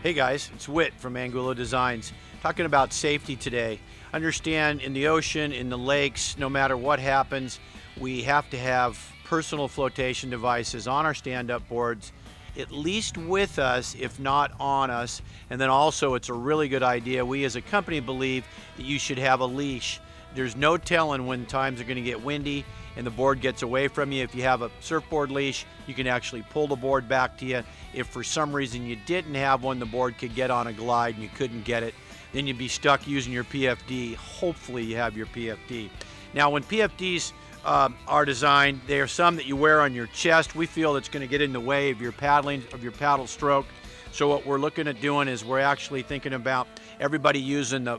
Hey guys, it's Whit from Angulo Designs. Talking about safety today. Understand in the ocean, in the lakes, no matter what happens, we have to have personal flotation devices on our stand-up boards, at least with us, if not on us. And then also it's a really good idea. We as a company believe that you should have a leash. There's no telling when times are going to get windy and the board gets away from you. If you have a surfboard leash, you can actually pull the board back to you. If for some reason you didn't have one, the board could get on a glide and you couldn't get it, then you'd be stuck using your PFD. Hopefully you have your PFD. Now when PFDs are designed, there are some that you wear on your chest. We feel it's going to get in the way of your paddling, of your paddle stroke. So what we're looking at doing is we're actually thinking about everybody using the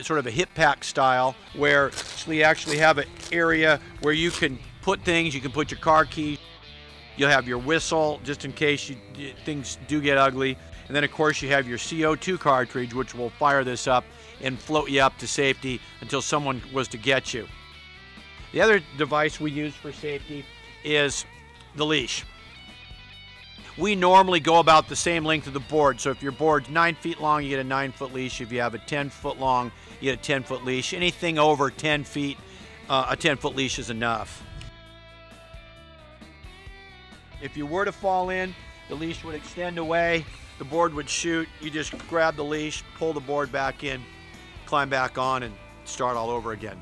sort of a hip pack style, where we actually have an area where you can put things. You can put your car keys. You'll have your whistle just in case things do get ugly. And then of course you have your CO2 cartridge, which will fire this up and float you up to safety until someone was to get you. The other device we use for safety is the leash. We normally go about the same length of the board. So if your board's 9 feet long, you get a 9-foot leash. If you have a 10-foot long, you get a 10-foot leash. Anything over 10 feet, a 10-foot leash is enough. If you were to fall in, the leash would extend away, the board would shoot. You just grab the leash, pull the board back in, climb back on, and start all over again.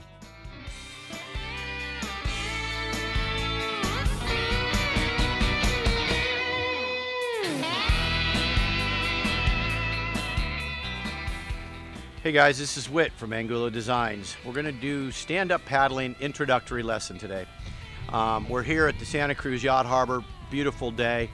Hey guys, this is Whit from Angulo Designs. We're going to do stand-up paddling introductory lesson today. We're here at the Santa Cruz Yacht Harbor. Beautiful day.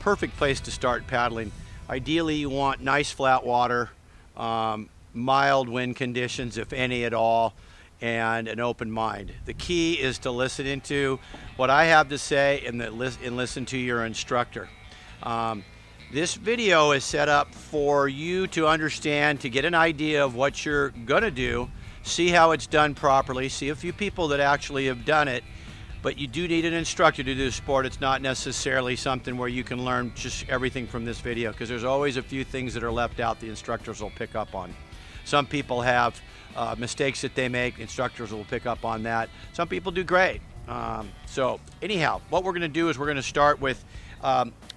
Perfect place to start paddling. Ideally you want nice flat water, mild wind conditions if any at all, and an open mind. The key is to listen into what I have to say and listen to your instructor. This video is set up for you to understand, to get an idea of what you're going to do, see how it's done properly, see a few people that actually have done it, but you do need an instructor to do the sport. It's not necessarily something where you can learn just everything from this video, because there's always a few things that are left out the instructors will pick up on. Some people have mistakes that they make, instructors will pick up on that. Some people do great. So anyhow, what we're going to do is we're going to start with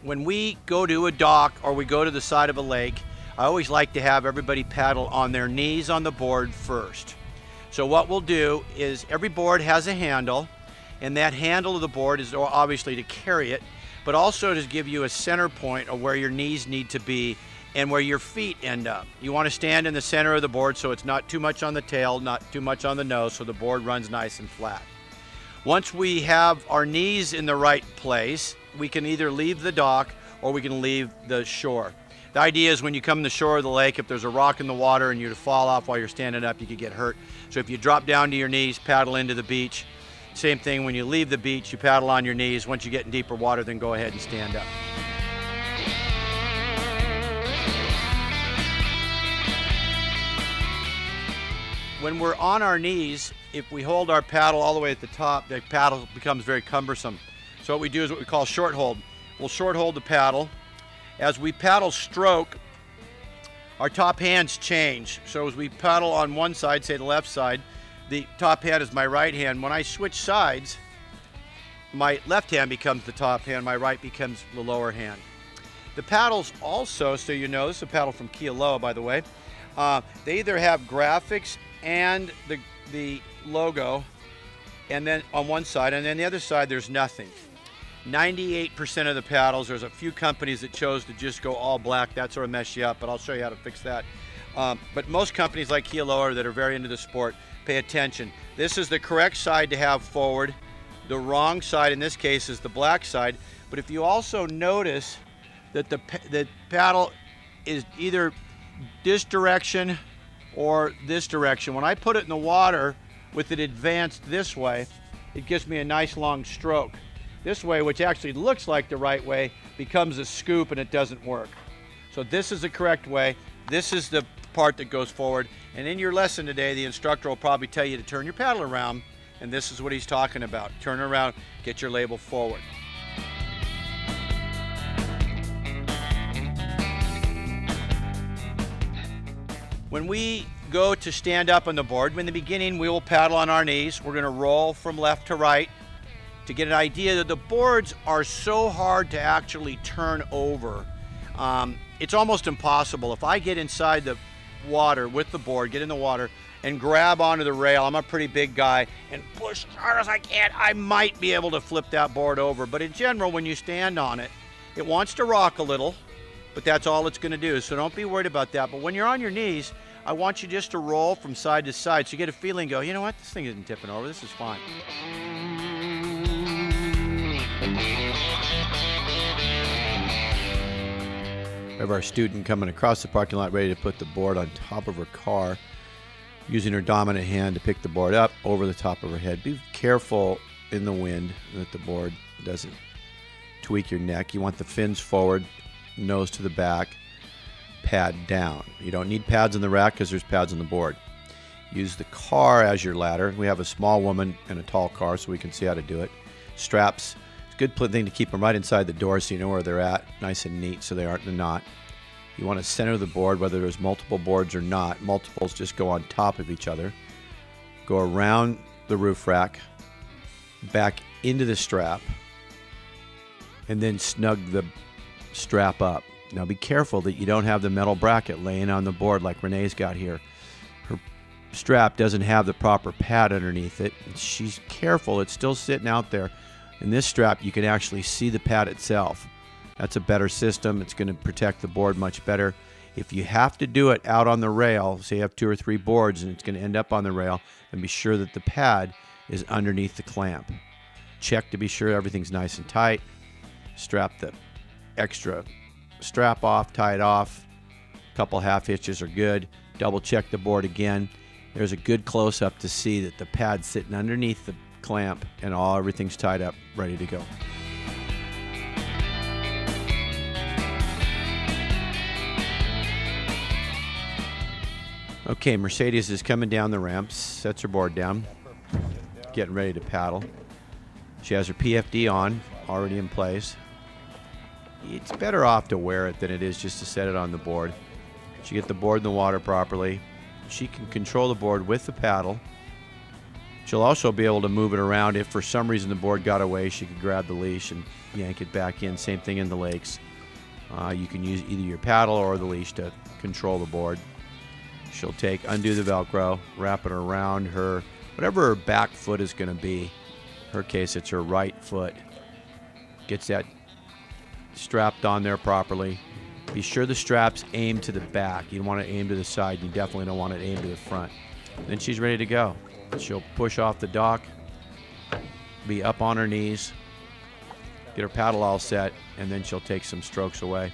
when we go to a dock or we go to the side of a lake, I always like to have everybody paddle on their knees on the board first. So what we'll do is every board has a handle, and that handle of the board is obviously to carry it, but also to give you a center point of where your knees need to be and where your feet end up. You want to stand in the center of the board so it's not too much on the tail, not too much on the nose, so the board runs nice and flat. Once we have our knees in the right place, we can either leave the dock or we can leave the shore. The idea is when you come to the shore of the lake, if there's a rock in the water and you fall off while you're standing up, you could get hurt. So if you drop down to your knees, paddle into the beach. Same thing when you leave the beach, you paddle on your knees. Once you get in deeper water, then go ahead and stand up. When we're on our knees, if we hold our paddle all the way at the top, the paddle becomes very cumbersome. So what we do is what we call short hold. We'll short hold the paddle. As we paddle stroke, our top hands change. So as we paddle on one side, say the left side, the top hand is my right hand. When I switch sides, my left hand becomes the top hand, my right becomes the lower hand. The paddles also, so you know, this is a paddle from Kealoha, by the way. They either have graphics and the logo, and then on one side, and then the other side there's nothing. 98% of the paddles, there's a few companies that chose to just go all black. That sort of mess you up, but I'll show you how to fix that. But most companies like Kealoha that are very into the sport, pay attention. This is the correct side to have forward. The wrong side in this case is the black side. But if you also notice that the paddle is either this direction or this direction. When I put it in the water with it advanced this way, it gives me a nice long stroke. This way, which actually looks like the right way, becomes a scoop and it doesn't work. So this is the correct way. This is the part that goes forward. And in your lesson today, the instructor will probably tell you to turn your paddle around, and this is what he's talking about. Turn around, get your label forward. When we go to stand up on the board, in the beginning we will paddle on our knees. We're going to roll from left to right to get an idea that the boards are so hard to actually turn over. It's almost impossible. If I get inside the water with the board, get in the water and grab onto the rail, I'm a pretty big guy, and push as hard as I can, I might be able to flip that board over. But in general, when you stand on it, it wants to rock a little, but that's all it's going to do, so don't be worried about that. But when you're on your knees, I want you just to roll from side to side so you get a feeling, go, you know what, this thing isn't tipping over, this is fine. We have our student coming across the parking lot ready to put the board on top of her car, using her dominant hand to pick the board up over the top of her head. Be careful in the wind that the board doesn't tweak your neck. You want the fins forward, nose to the back, pad down. You don't need pads in the rack because there's pads on the board. Use the car as your ladder. We have a small woman and a tall car, so we can see how to do it. Straps, it's a good thing to keep them right inside the door so you know where they're at, nice and neat so they aren't in a knot. You want to center the board, whether there's multiple boards or not. Multiples just go on top of each other. Go around the roof rack, back into the strap, and then snug the strap up. Now be careful that you don't have the metal bracket laying on the board like Renee's got here. Her strap doesn't have the proper pad underneath it. And she's careful, it's still sitting out there. In this strap, you can actually see the pad itself. That's a better system. It's going to protect the board much better. If you have to do it out on the rail, say you have 2 or 3 boards and it's going to end up on the rail, then be sure that the pad is underneath the clamp. Check to be sure everything's nice and tight. Strap the extra strap off, tie it off. A couple half hitches are good. Double check the board again. There's a good close-up to see that the pad's sitting underneath the clamp and everything's tied up, ready to go. Okay, Mercedes is coming down the ramps, sets her board down, getting ready to paddle. She has her PFD on, already in place. It's better off to wear it than it is just to set it on the board. She get the board in the water properly. She can control the board with the paddle. She'll also be able to move it around. If for some reason the board got away, she could grab the leash and yank it back in. Same thing in the lakes. You can use either your paddle or the leash to control the board. She'll undo the Velcro, wrap it around her, whatever her back foot is going to be. In her case, it's her right foot. Gets that strapped on there properly. Be sure the strap's aimed to the back. You don't want it aimed to the side. You definitely don't want it aimed to the front. Then she's ready to go. She'll push off the dock, be up on her knees, get her paddle all set, and then she'll take some strokes away.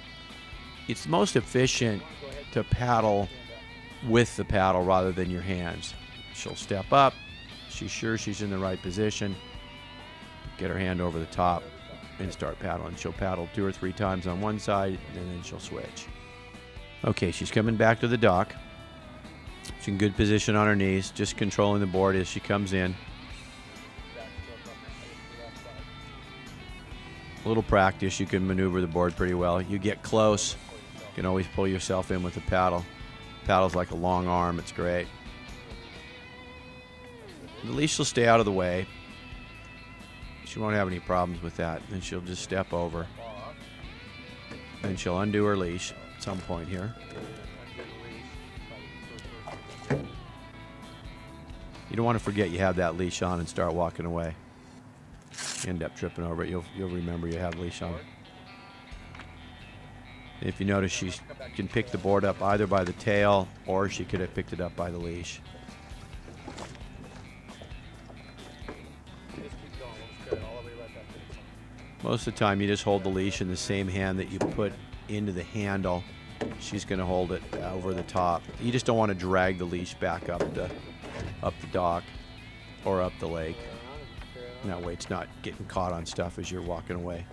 It's most efficient to paddle with the paddle rather than your hands. She'll step up. She's sure she's in the right position. Get her hand over the top and start paddling. She'll paddle 2 or 3 times on one side, and then she'll switch. Okay, she's coming back to the dock. She's in good position on her knees, just controlling the board as she comes in. A little practice, you can maneuver the board pretty well. You get close, you can always pull yourself in with the paddle. Paddle's like a long arm, it's great. The leash will stay out of the way. She won't have any problems with that. Then she'll just step over. Then she'll undo her leash at some point here. You don't want to forget you have that leash on and start walking away. You end up tripping over it. You'll remember you have the leash on. If you notice, she can pick the board up either by the tail or she could have picked it up by the leash. Most of the time, you just hold the leash in the same hand that you put into the handle. She's going to hold it over the top. You just don't want to drag the leash back up the dock or up the lake. And that way it's not getting caught on stuff as you're walking away.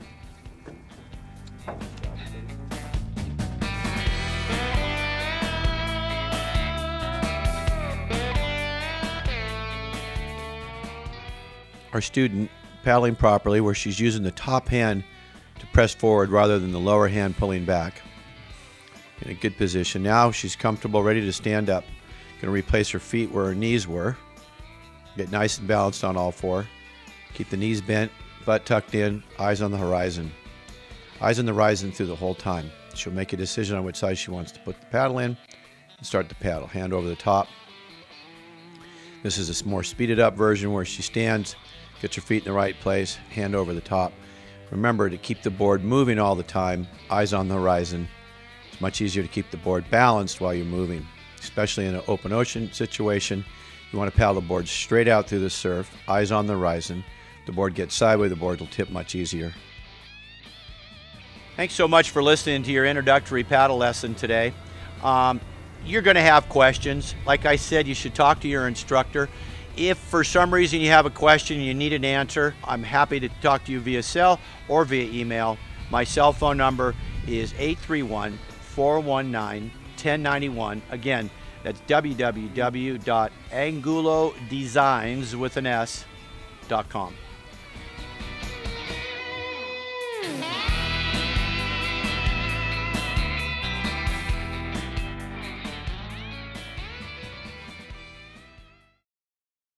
Our student paddling properly, where she's using the top hand to press forward rather than the lower hand pulling back. in a good position. Now she's comfortable, ready to stand up. Going to replace her feet where her knees were. Get nice and balanced on all four. Keep the knees bent, butt tucked in, eyes on the horizon. Eyes on the horizon through the whole time. She'll make a decision on which side she wants to put the paddle in and start the paddle. Hand over the top. This is a more speeded up version where she stands, gets her feet in the right place, hand over the top. Remember to keep the board moving all the time, eyes on the horizon. It's much easier to keep the board balanced while you're moving, especially in an open ocean situation. You want to paddle the board straight out through the surf, eyes on the horizon. If the board gets sideways, the board will tip much easier. Thanks so much for listening to your introductory paddle lesson today. You're going to have questions. Like I said, you should talk to your instructor. If for some reason you have a question and you need an answer, I'm happy to talk to you via cell or via email. My cell phone number is 831-419-1091. Again, that's www.angulodesigns.com.